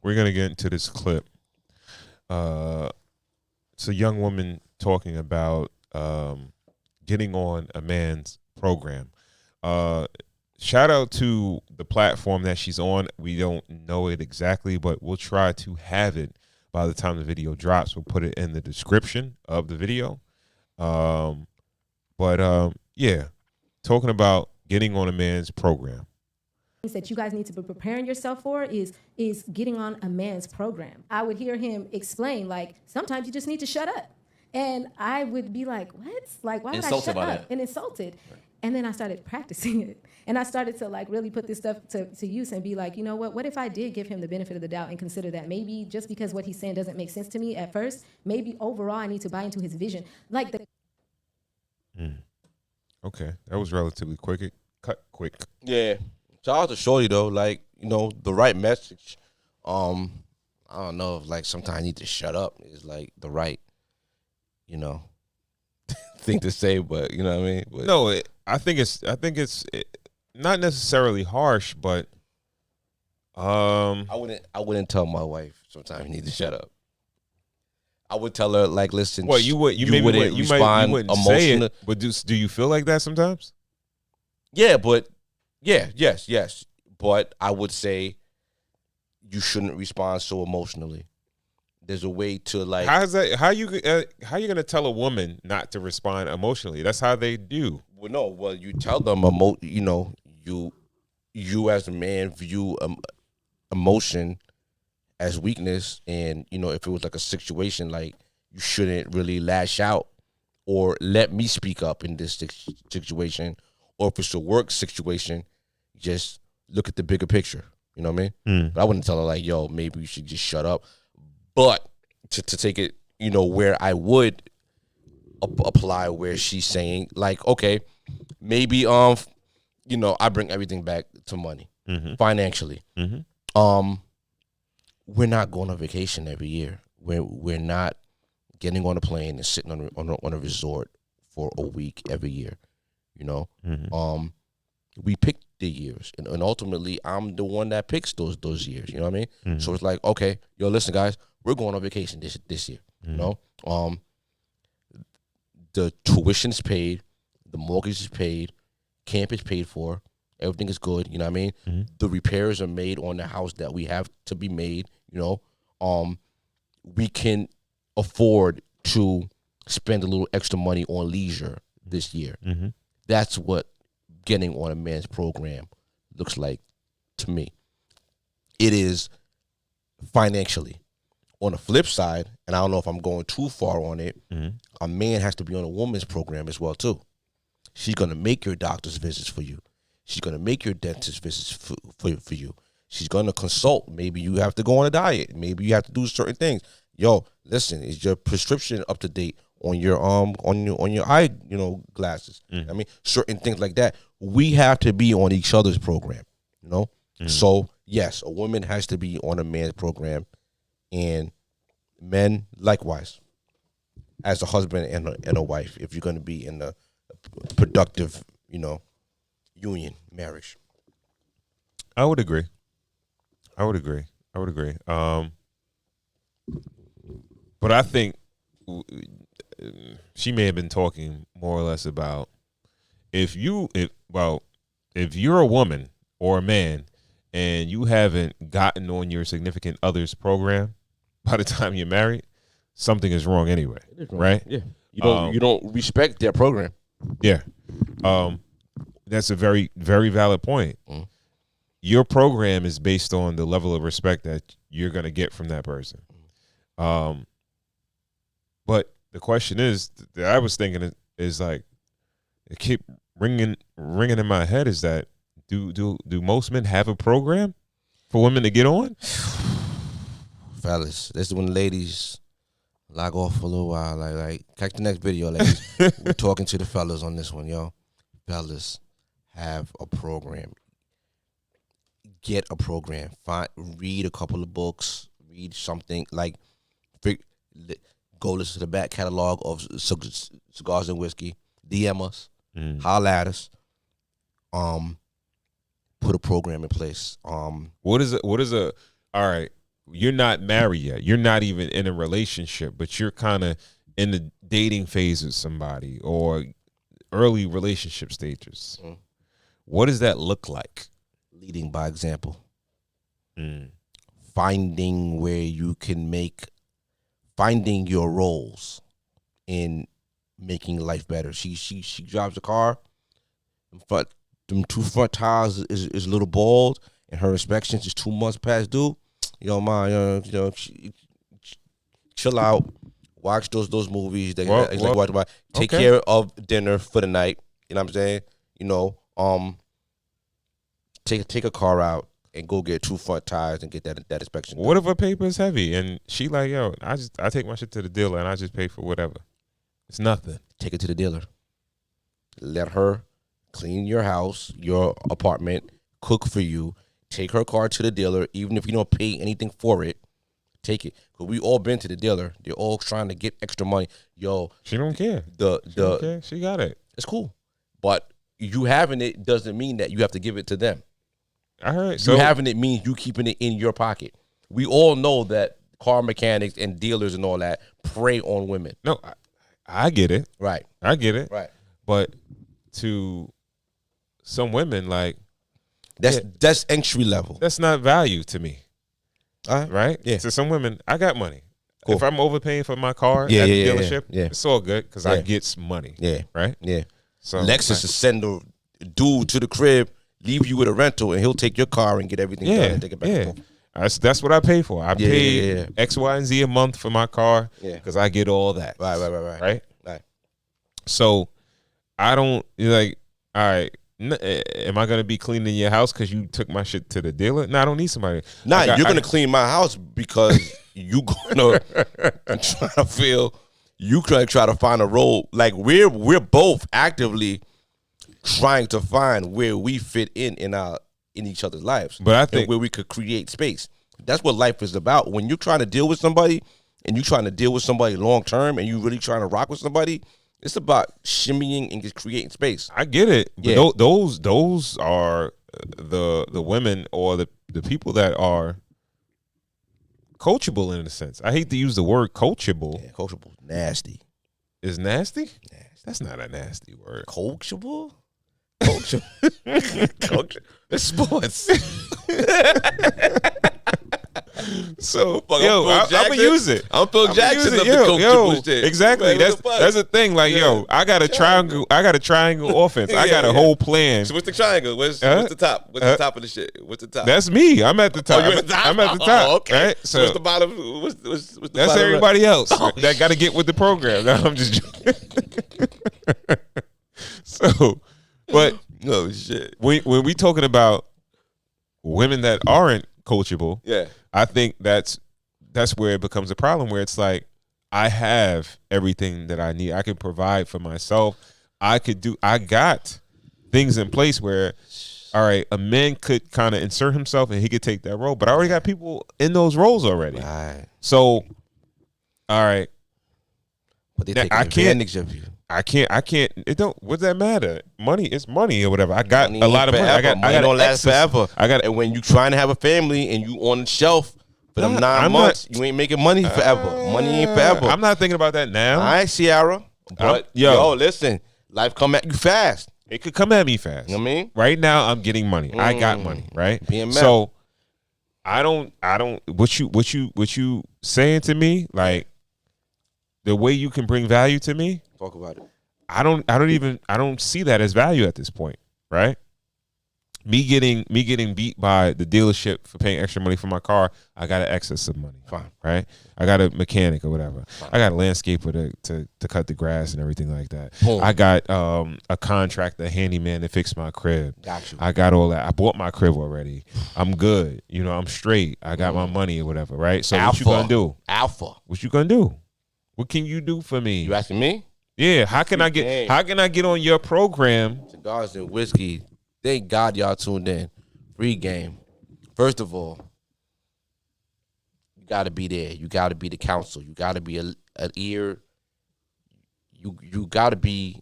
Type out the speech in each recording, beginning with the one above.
we're gonna get into this clip. Uh, it's a young woman talking about getting on a man's program. Uh, Shout out to the platform that she's on. We don't know it exactly, but we'll try to have it by the time the video drops. We'll put it in the description of the video. But yeah, talking about getting on a man's program. That you guys need to be preparing yourself for is getting on a man's program. I would hear him explain, like, sometimes you just need to shut up. And I would be like, what? Like, why would I shut up? And insulted. Right. And then I started practicing it. And I started to like really put this stuff to use and be like, you know what if I did give him the benefit of the doubt and consider that maybe just because what he's saying doesn't make sense to me at first, maybe overall I need to buy into his vision. Like the Okay, that was relatively quick. Quick. Yeah. Shout out to Shorty though, like, the right message. I don't know if like sometimes I need to shut up is like the right, thing to say, but you know what I mean? But, No, I think it's not necessarily harsh, but I wouldn't tell my wife sometimes you need to shut up. I would tell her like, listen. Well, you wouldn't say it, but do you feel like that sometimes? Yeah, but yes. But I would say you shouldn't respond so emotionally. There's a way to like. How you gonna tell a woman not to respond emotionally? That's how they do. Well, no. Well, you tell them you as a man view emotion as weakness, and if it was like a situation, like you shouldn't really lash out or let me speak up in this situation, or if it's a work situation, just look at the bigger picture. You know what I mean? But I wouldn't tell her like, yo, maybe you should just shut up. But to take it, where I would apply where she's saying like, okay, maybe I bring everything back to money, financially. We're not going on vacation every year. We're not getting on a plane and sitting on a resort for a week every year. We pick the years, and ultimately I'm the one that picks those years. You know what I mean? So it's like, okay, yo, listen, guys, we're going on vacation this year. The tuition's paid, the mortgage is paid, camp is paid for, everything is good. You know what I mean? The repairs are made on the house that we have to be made. We can afford to spend a little extra money on leisure this year. That's what getting on a man's program looks like to me. It is financially. On the flip side, and I don't know if I'm going too far on it, a man has to be on a woman's program as well too. She's going to make your doctor's visits for you. She's going to make your dentist visits for you. She's going to consult. Maybe you have to go on a diet. Maybe you have to do certain things. Yo, listen, is your prescription up to date on your on your eye, glasses? I mean, certain things like that. We have to be on each other's program, So, yes, a woman has to be on a man's program, and men likewise, as a husband and a wife, if you're going to be in a productive, union, marriage. I would agree. But I think she may have been talking more or less about if you're a woman or a man and you haven't gotten on your significant other's program by the time you're married, something is wrong anyway, right? Yeah, you don't respect their program. Yeah, that's a very, very valid point. Your program is based on the level of respect that you're going to get from that person. But the question is that I was thinking is like, it keep ringing in my head is that do most men have a program for women to get on? Fellas, this is when ladies log off for a little while. Like catch the next video, ladies. We're talking to the fellas on this one, yo. Fellas, have a program. Get a program. Read a couple of books. Read something like. Go listen to the back catalog of Cigars and Whiskey. DM us. Holla at us. Put a program in place. What is a all right, you're not married yet. You're not even in a relationship, but you're kind of in the dating phase with somebody or early relationship stages. What does that look like? Leading by example. Finding where you can finding your roles in making life better. She drives a car, but them 2 front tires is a little bald, and her inspections is 2 months past due. Yo, man, chill out, watch those movies. Take care of dinner for the night. You know what I'm saying? You know, take a car out and go get 2 front tires and get that inspection done. What if her paper is heavy and she like, yo, I take my shit to the dealer and I just pay for whatever? It's nothing. Take it to the dealer. Let her clean your house, your apartment, cook for you. Take her car to the dealer, even if you don't pay anything for it. Take it, because we all been to the dealer. They're all trying to get extra money. Yo, she don't care. She got it. It's cool, but you having it doesn't mean that you have to give it to them. I heard. So you having it means you keeping it in your pocket. We all know that car mechanics and dealers and all that prey on women. No, I get it. Right. I get it. Right. But to some women, like that's entry level. That's not value to me. Right? Yeah. To some women, I got money. Cool. If I'm overpaying for my car at the dealership, yeah. it's all good because I get some money. Yeah. Right? Yeah. So Lexus will send a dude to the crib, leave you with a rental, and he'll take your car and get everything done and take it back and forth. That's what I pay for. I pay X, Y, and Z a month for my car because I get all that. Right. So I don't like. All right, am I gonna be cleaning your house because you took my shit to the dealer? No, I don't need somebody. Nah, you're gonna clean my house because you gonna try to feel. You try to find a role. Like we're both actively trying to find where we fit in each other's lives. But I think where we could create space. That's what life is about. When you're trying to deal with somebody and you're trying to deal with somebody long term and you really trying to rock with somebody, it's about shimmying and just creating space. I get it. Yeah. But those are the women or the people that are coachable in a sense. I hate to use the word coachable. Yeah, coachable, nasty. Is nasty? That's not a nasty word. Coachable? Coach. It's sports. So, I'm gonna use it. I'm Phil Jackson of the coachable shit. Exactly. That's the thing. Like, I got a triangle. I got a triangle offense. I got a whole plan. So what's the triangle? What's the top? What's the top of the shit? What's the top? That's me. I'm at the top. Oh, you're at the top? I'm at the top. Okay. Right? So what's the bottom? What's the that's bottom everybody else that got to get with the program. No, I'm just so, but no shit. When we talking about women that aren't coachable, I think that's where it becomes a problem. Where it's like, I have everything that I need. I can provide for myself. I got things in place where, all right, a man could kind of insert himself and he could take that role. But I already got people in those roles already. Right. So, all right. But they take advantage of you. I can't. It don't. What does that matter? Money is money or whatever. I got money a lot of money. I got don't last forever. And when you trying to have a family and you on the shelf for them 9 months, you ain't making money forever. Money ain't forever. I'm not thinking about that now. All right, Ciara. But yo, listen, life come at you fast. It could come at me fast. You know what I mean? Right now, I'm getting money. I got money. Right. BMF. So I don't. What you saying to me? Like the way you can bring value to me. Talk about it. I don't see that as value at this point, right? Me getting beat by the dealership for paying extra money for my car, I got an excess of money. Fine. Right? I got a mechanic or whatever. Fine. I got a landscaper to cut the grass and everything like that. Boom. I got a contractor, a handyman to fix my crib. Got you. I got all that. I bought my crib already. I'm good. I'm straight. I got my money or whatever, right? So Alpha. what you gonna do? Alpha. What you gonna do? What can you do for me? You asking me? Yeah, how can I get on your program? Cigars and whiskey. Thank God y'all tuned in. Free game. First of all, you got to be there. You got to be the counsel. You got to be an ear. You got to be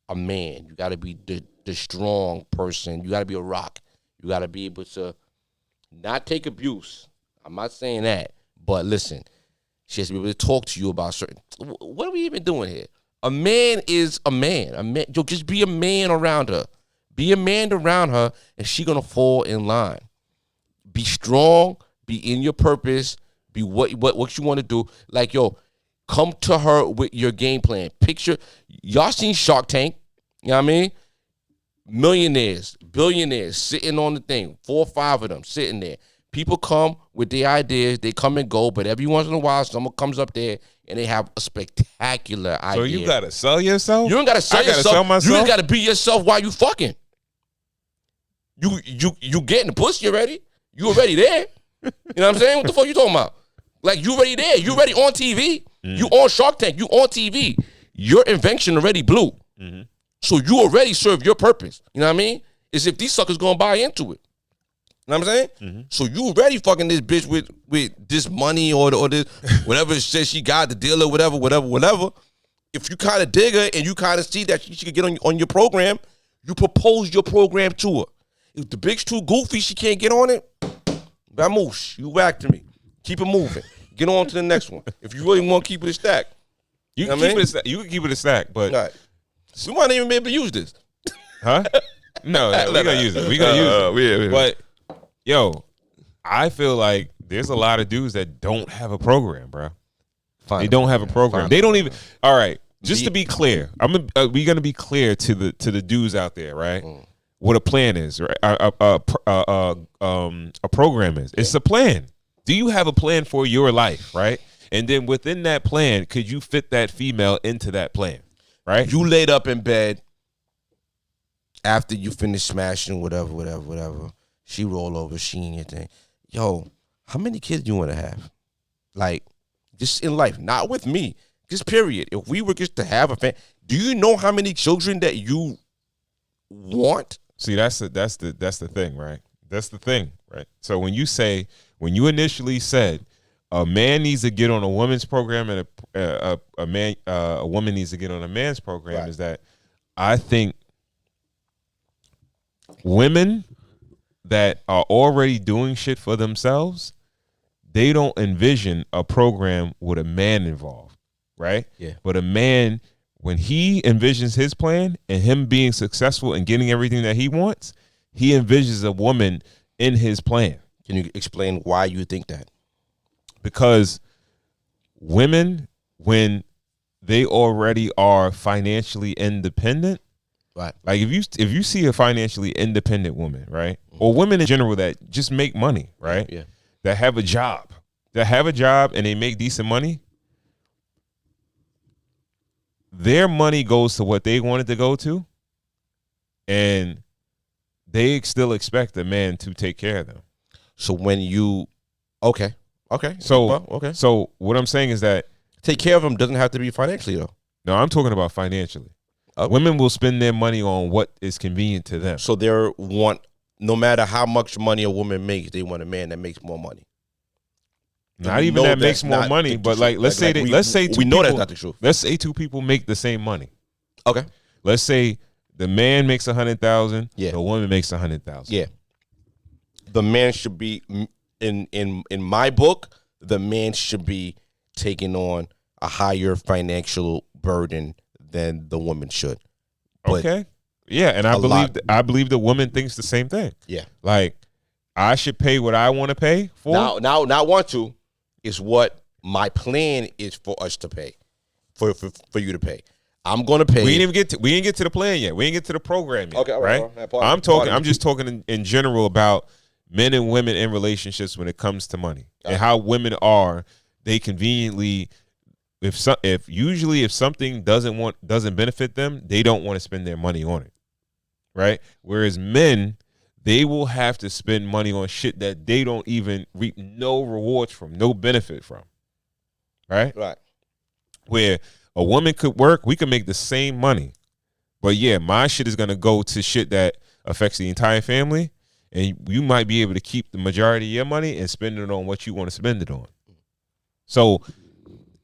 a man. You got to be the strong person. You got to be a rock. You got to be able to not take abuse. I'm not saying that. But listen, she has to be able to talk to you about certain. What are we even doing here? A man is a man. Yo, just be a man around her. Be a man around her, and she gonna fall in line. Be strong. Be in your purpose. Be what you want to do. Like, yo, come to her with your game plan. Picture, y'all seen Shark Tank? You know what I mean? Millionaires, billionaires sitting on the thing. 4 or 5 of them sitting there. People come with their ideas. They come and go, but every once in a while, someone comes up there and they have a spectacular idea. So you gotta sell yourself? You don't gotta sell yourself. Sell myself? You just gotta be yourself while you fucking. You getting the pussy already? You already there? You know what I'm saying? What the fuck you talking about? Like, you already there. You already on TV. You on Shark Tank. You on TV. Your invention already blew. Mm-hmm. So you already serve your purpose. You know what I mean? It's if these suckers gonna buy into it. You know what I'm saying? Mm-hmm. So you already fucking this bitch with this money or this whatever it says she got, the deal or whatever. If you kind of dig her and you kind of see that she could get on your program, you propose your program to her. If the bitch too goofy, she can't get on it, vamoosh, you whack to me. Keep it moving. Get on to the next one. If you really want to keep it a stack. You can keep it a stack, but right. We might not even be able to use this. Huh? No, we're gonna use it. We're gonna use it. But yo, I feel like there's a lot of dudes that don't have a program, bro. They don't have a program. They don't even. All right, just to be clear, we're gonna be clear to the dudes out there, right? What a plan is, right? A program is. It's a plan. Do you have a plan for your life, right? And then within that plan, could you fit that female into that plan, right? You laid up in bed after you finish smashing whatever. She roll over, she in your thing. Yo, how many kids do you want to have? Like, just in life, not with me. Just period. If we were just to have a family, do you know how many children that you want? See, that's the thing, right? That's the thing, right? So when you initially said a man needs to get on a woman's program and a woman needs to get on a man's program, right, is that I think women that are already doing shit for themselves, they don't envision a program with a man involved, right? Yeah. But a man, when he envisions his plan and him being successful and getting everything that he wants, he envisions a woman in his plan. Can you explain why you think that? Because women, when they already are financially independent, right? Like if you see a financially independent woman, right, or women in general that just make money, right, yeah, that have a job and they make decent money, their money goes to what they want it to go to, and they still expect a man to take care of them. So when you, okay. So what I'm saying is that take care of them doesn't have to be financially though. No, I'm talking about financially. Okay. Women will spend their money on what is convenient to them. So no matter how much money a woman makes, they want a man that makes more money. Not even that makes more money, but like let's say two people, that's not the truth. Let's say 2 people make the same money. Okay. Let's say the man makes 100,000. Yeah. The woman makes 100,000. Yeah. The man should be in my book. The man should be taking on a higher financial burden than the woman should. But okay. Yeah, and I believe the woman thinks the same thing. Yeah. Like I should pay what I want to pay for. Now not want to is what my plan is for us to pay. For you to pay. I'm gonna pay. We didn't get to the plan yet. We didn't get to the program yet. Okay, all right. I'm just talking in general about men and women in relationships when it comes to money and how women are. They conveniently, if something doesn't benefit them, they don't want to spend their money on it, right? Whereas men, they will have to spend money on shit that they don't even reap no rewards from, no benefit from, right? Right. Where a woman could work, we could make the same money, but yeah, my shit is gonna go to shit that affects the entire family. And you might be able to keep the majority of your money and spend it on what you want to spend it on. So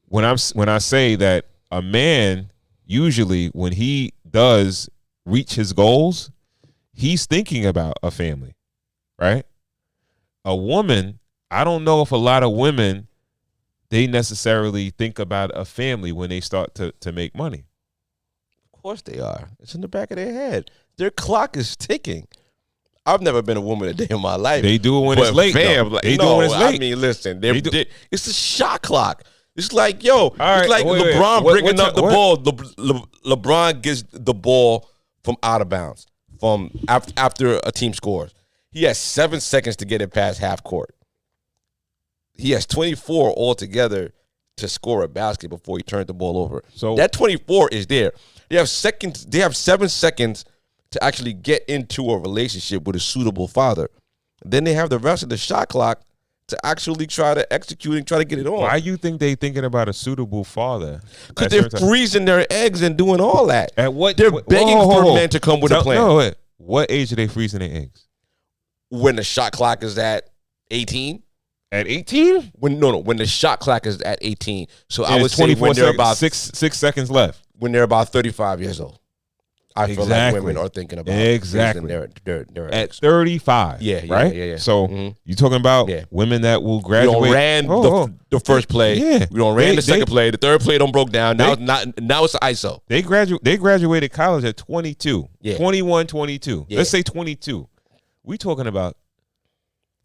when I say that a man, usually when he does reach his goals, he's thinking about a family, right? A woman, I don't know if a lot of women, they necessarily think about a family when they start to make money. Of course they are. It's in the back of their head. Their clock is ticking. I've never been a woman a day in my life. They do it when it's late. Fam, like, they do it when it's late. I mean, listen, it's a shot clock. It's like, yo, right, it's like wait, LeBron bringing up the what? ball. LeBron gets the ball from out of bounds from after a team scores. He has 7 seconds to get it past half court. He has 24 altogether to score a basket before he turns the ball over. So that 24 is there. They have 7 seconds to actually get into a relationship with a suitable father. Then they have the rest of the shot clock to actually try to execute and try to get it on. Why you think they thinking about a suitable father? Because they're freezing their eggs and doing all that. At what? They're begging for men to come with a plan. No, wait. What age are they freezing their eggs? When the shot clock is at 18. At 18? When the shot clock is at 18. So And I would say when they're about six seconds left. When they're about 35 years old. I feel like women are thinking about exactly their at 35. Yeah, right. Yeah. So you talking about women that will graduate? We don't ran the first play. Yeah. We don't ran the second play. The third play don't broke down. Now it's an ISO. They graduated college at 22. Yeah. 21, 22. Yeah. Let's say 22. We talking about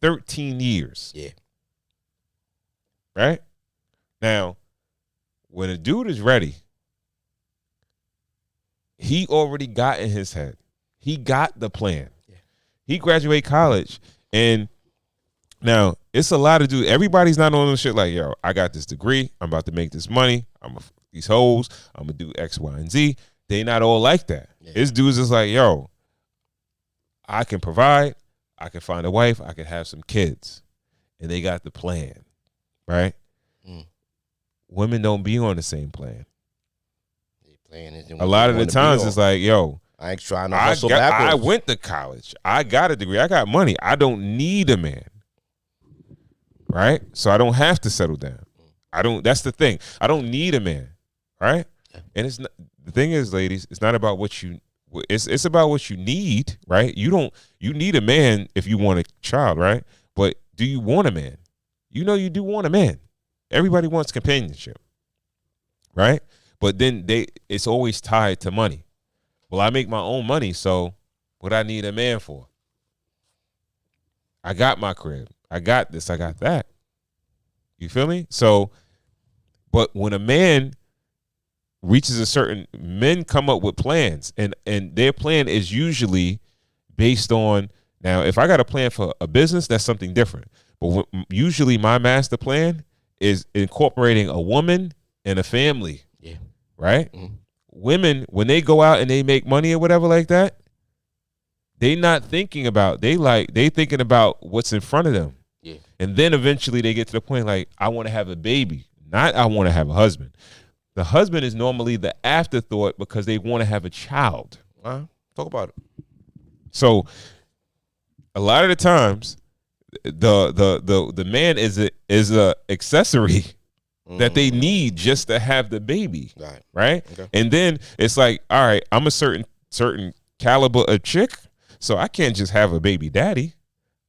13 years. Yeah. Right? Now, when a dude is ready, he already got in his head. He got the plan. Yeah. He graduate college, and now it's a lot of dudes. Everybody's not on this shit like, yo, I got this degree. I'm about to make this money. These hoes. I'm going to do X, Y, and Z. They not all like that. Yeah. His dudes is like, yo, I can provide. I can find a wife. I can have some kids. And they got the plan, right? Women don't be on the same plan. A lot of the times it's like, yo, I ain't trying to hustle backwards. I went to college. I got a degree. I got money. I don't need a man. Right? So I don't have to settle down. That's the thing. I don't need a man. Right? And it's not, the thing is, ladies, it's not about what it's about what you need, right? You need a man if you want a child, right? But do you want a man? You know you do want a man. Everybody wants companionship. Right? But then it's always tied to money. Well, I make my own money, so what I need a man for? I got my crib. I got this. I got that. You feel me? So, but when a man reaches a certain, men come up with plans, and their plan is usually based on, now, if I got a plan for a business, that's something different. But usually my master plan is incorporating a woman and a family. Yeah. Right? Mm-hmm. Women, when they go out and they make money or whatever like that, they not thinking about, they thinking about what's in front of them. Yeah. And then eventually they get to the point like, I want to have a baby, not I want to have a husband. The husband is normally the afterthought because they want to have a child. Talk about it. So a lot of the times the man is a accessory that they need just to have the baby, right? Okay. And then it's like, all right, I'm a certain caliber of chick, so I can't just have a baby daddy.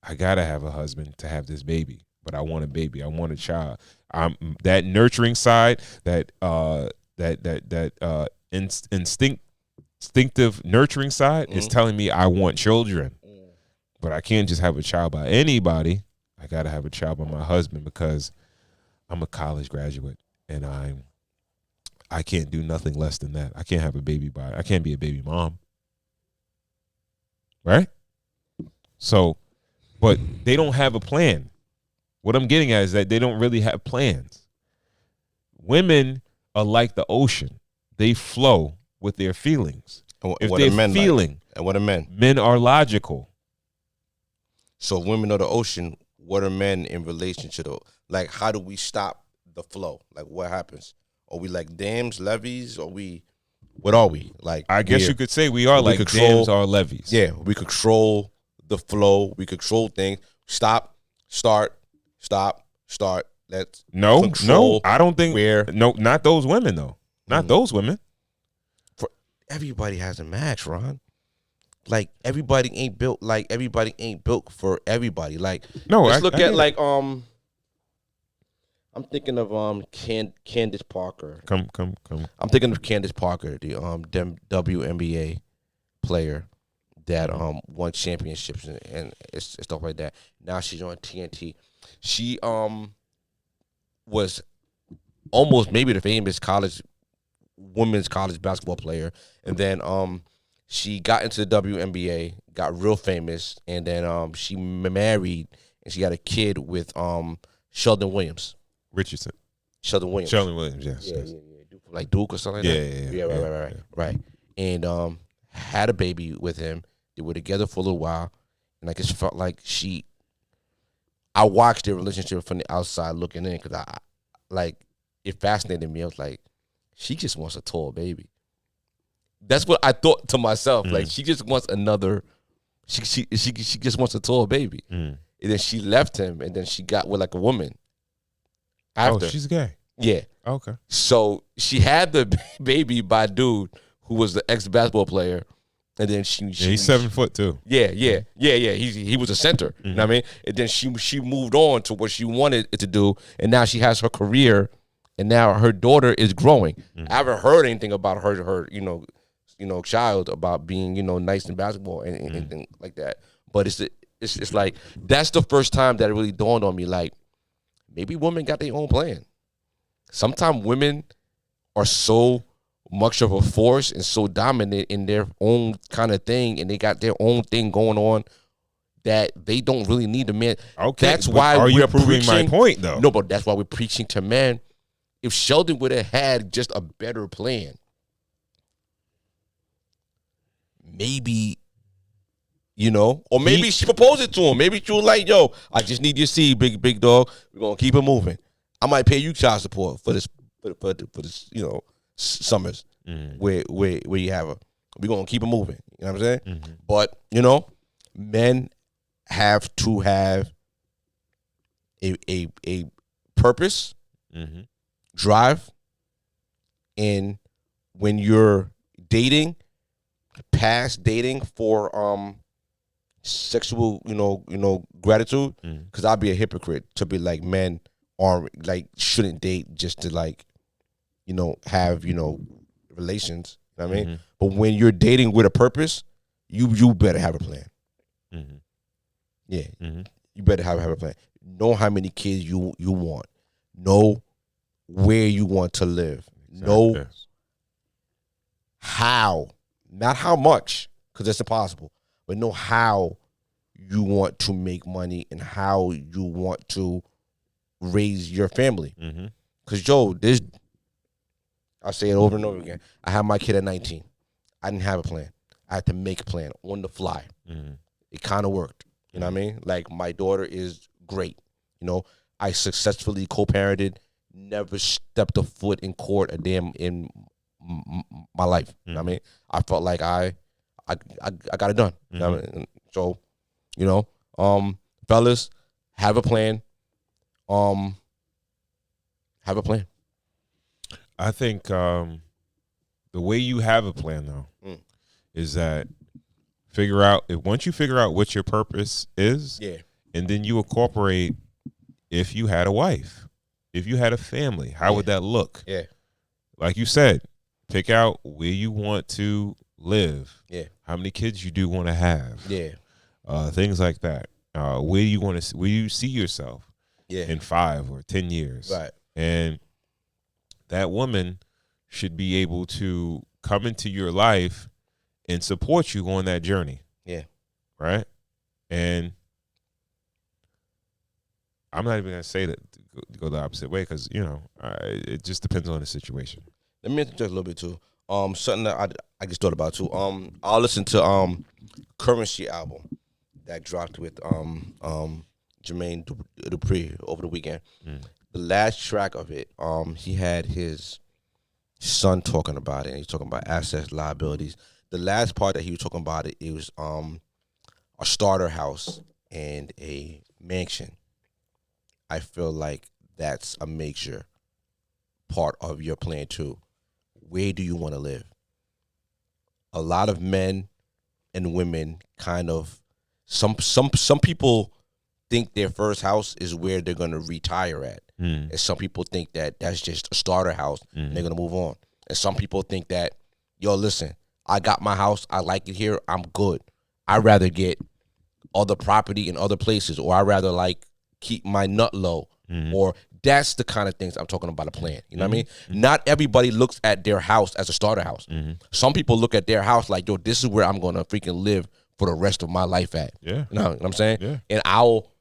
I gotta have a husband to have this baby. But I want a baby. I want a child. That nurturing side, that instinctive nurturing side is telling me I want children. But I can't just have a child by anybody. I gotta have a child by my husband because I'm a college graduate and I can't do nothing less than that. I can't have a baby I can't be a baby mom. Right? So, but they don't have a plan. What I'm getting at is that they don't really have plans. Women are like the ocean. They flow with their feelings. If they're feeling. And what are men? Men are logical. So women are the ocean. What are men in relation to the, like, how do we stop the flow? Like, what happens? Are we like dams, levees? What are we? Like, I guess you could say we are like dams or levees. Yeah, we control the flow. We control things. Stop, start, stop, start. Let's No, I don't think. No, not those women, though. Not those women. For everybody has a match, Ron. Like, everybody ain't built for everybody. Like, no, let's look at like I'm thinking of Candace Parker. Come. I'm thinking of Candace Parker, the WNBA player that won championships and stuff like that. Now she's on TNT. She was almost maybe the famous women's college basketball player, and then she got into the WNBA, got real famous, and then she married and she got a kid with Sheldon Williams. Richardson. Sheldon Williams. Sheldon Williams, yes. Yeah. Like Duke or something like that. Yeah, right. And had a baby with him. They were together for a little while, and I just felt like I watched their relationship from the outside looking in because it fascinated me. I was like, she just wants a tall baby. That's what I thought to myself. Like, she just wants another. She just wants a tall baby. And then she left him, and then she got with like a woman. After. Oh, she's gay. Yeah. Okay. So she had the baby by a dude who was the ex-basketball player, and then he's 7 foot too. Yeah. He was a center. You know what I mean? And then she moved on to what she wanted it to do, and now she has her career, and now her daughter is growing. I haven't heard anything about her child about being nice in basketball and anything like that. But it's like that's the first time that it really dawned on me, like, maybe women got their own plan. Sometimes women are so much of a force and so dominant in their own kind of thing, and they got their own thing going on that they don't really need a man. Okay, that's why are you we're proving preaching, my point, though? No, but that's why we're preaching to men. If Sheldon would have had just a better plan, maybe, or maybe she proposed it to him. Maybe she was like, yo, I just need your seed, big dog. We're going to keep it moving. I might pay you child support for this, summers where you have her. We're going to keep it moving. You know what I'm saying? But, men have to have a purpose, drive, and when you're dating, past dating for sexual, gratitude, because I'd be a hypocrite to be like men are like shouldn't date just to like, have relations. You know what I mean? But when you're dating with a purpose, you better have a plan. Yeah, you better have a plan. Know how many kids you want. Know where you want to live. Know how, not how much, because that's impossible. But know how you want to make money and how you want to raise your family. Because, I'll say it over and over again. I had my kid at 19. I didn't have a plan. I had to make a plan on the fly. It kind of worked. You know what I mean? Like, my daughter is great. I successfully co-parented, never stepped a foot in court a damn in my life. You know what I mean? I felt like I got it done. You know what I mean? So, fellas, have a plan. Have a plan. I think the way you have a plan, though, is that once you figure out what your purpose is, and then you incorporate, if you had a wife, if you had a family, how would that look? Yeah. Like you said, pick out where you want to live. Yeah. How many kids you do want to have. Yeah. Things like that. Where you see yourself in 5 or 10 years. Right. And that woman should be able to come into your life and support you on that journey. Yeah. Right? And I'm not even going to say that to go the opposite way because, it just depends on the situation. Let me interject a little bit, too. Something that I just thought about, too. I'll listen to Currency album that dropped with Jermaine Dupri over the weekend. The last track of it, he had his son talking about it, and he's talking about assets, liabilities. The last part that he was talking about it was a starter house and a mansion. I feel like that's a major part of your plan too. Where do you want to live? A lot of men and women kind of some people think their first house is where they're gonna retire at, and some people think that that's just a starter house and they're gonna move on. And some people think that, yo, listen, I got my house, I like it here, I'm good. I'd rather get other property in other places, or I'd rather like keep my nut low, or that's the kind of things I'm talking about a plan. You know what I mean? Not everybody looks at their house as a starter house. Some people look at their house like, yo, this is where I'm gonna freaking live for the rest of my life at. Yeah. You know what I'm saying? Yeah. And I'll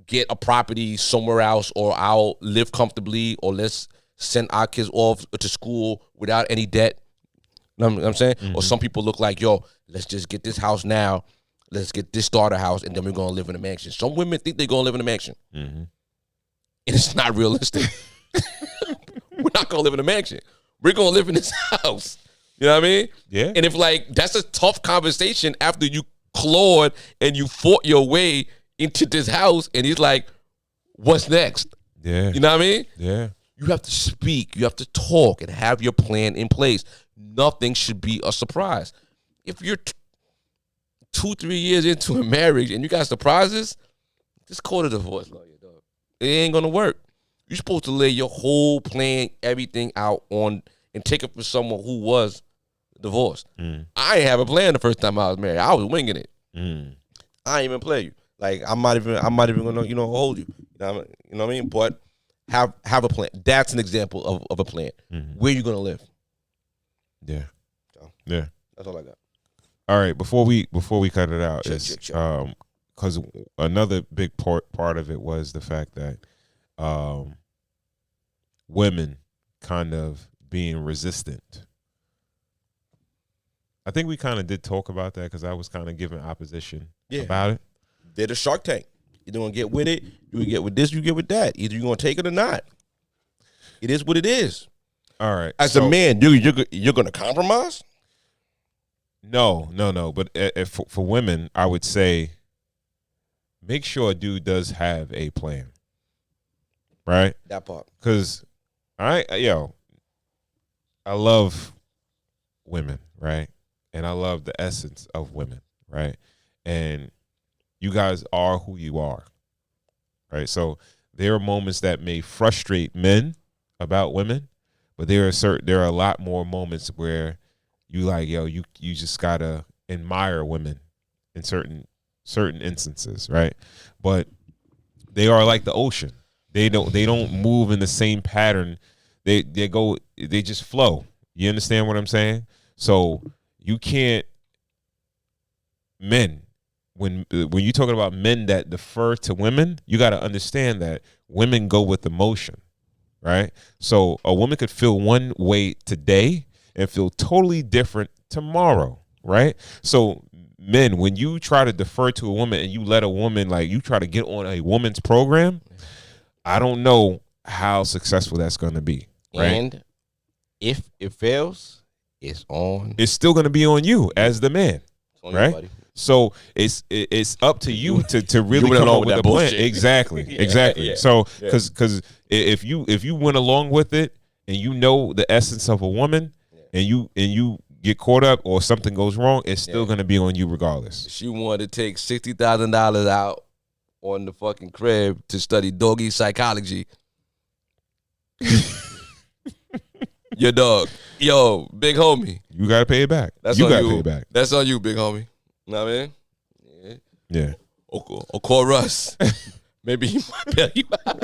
get a property somewhere else, or I'll live comfortably, or let's send our kids off to school without any debt. You know what I'm saying? Or some people look like, yo, let's just get this house now. Let's get this starter house, and then we're going to live in a mansion. Some women think they're going to live in a mansion. And it's not realistic. We're not going to live in a mansion. We're going to live in this house. You know what I mean? Yeah. And if, like, that's a tough conversation after you clawed and you fought your way into this house, and he's like, what's next? Yeah. You know what I mean? Yeah. You have to speak. You have to talk and have your plan in place. Nothing should be a surprise. If you're 2-3 years into a marriage and you got surprises, just call the divorce lawyer, dog. It ain't gonna work. You're supposed to lay your whole plan, everything out on, and take it from someone who was divorced. I ain't have a plan the first time I was married. I was winging it. I ain't even play you. Like I'm not even gonna hold you. You know what I mean? But have a plan. That's an example of a plan. Where you gonna live? Yeah. So, Yeah. that's all I got. All right, before we cut it out, Sure. because another big part of it was the fact that women kind of being resistant. I think we kind of did talk about that because I was kind of giving opposition about it. They're the Shark Tank. You're gonna get with it. You get with this. You get with that. Either you're gonna take it or not. It is what it is. All right. As a man, you're gonna compromise. No. But for women, I would say make sure a dude does have a plan, right? That part. Because I love women, right? And I love the essence of women, right? And you guys are who you are, right? So there are moments that may frustrate men about women, but there are a lot more moments where you like, yo, you just gotta admire women in certain instances, right? But they are like the ocean. They don't move in the same pattern. They just flow. You understand what I'm saying? So you can't men. When you're talking about men that defer to women, you got to understand that women go with emotion, right? So a woman could feel one way today and feel totally different tomorrow, right? So men, when you try to defer to a woman and you let a woman, like you try to get on a woman's program, I don't know how successful that's going to be, right? And if it fails, it's still going to be on you as the man, right? Buddy. So it's up to you to really come up with a plan. Exactly. Yeah. So because if you went along with it and you know the essence of a woman and you get caught up or something goes wrong, it's still gonna be on you regardless. She wanted to take $60,000 out on the fucking crib to study doggy psychology. Your dog, yo, big homie. You gotta pay it back. That's you on gotta you. pay it back. That's on you, big homie. You know what I mean? Yeah. Or call Russ. Maybe he might bail you out.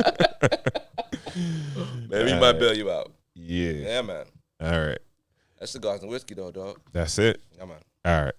Maybe he might bail you out. Yeah. Yeah, man. All right. That's cigars and whiskey, though, dog. That's it. Yeah, man. All right.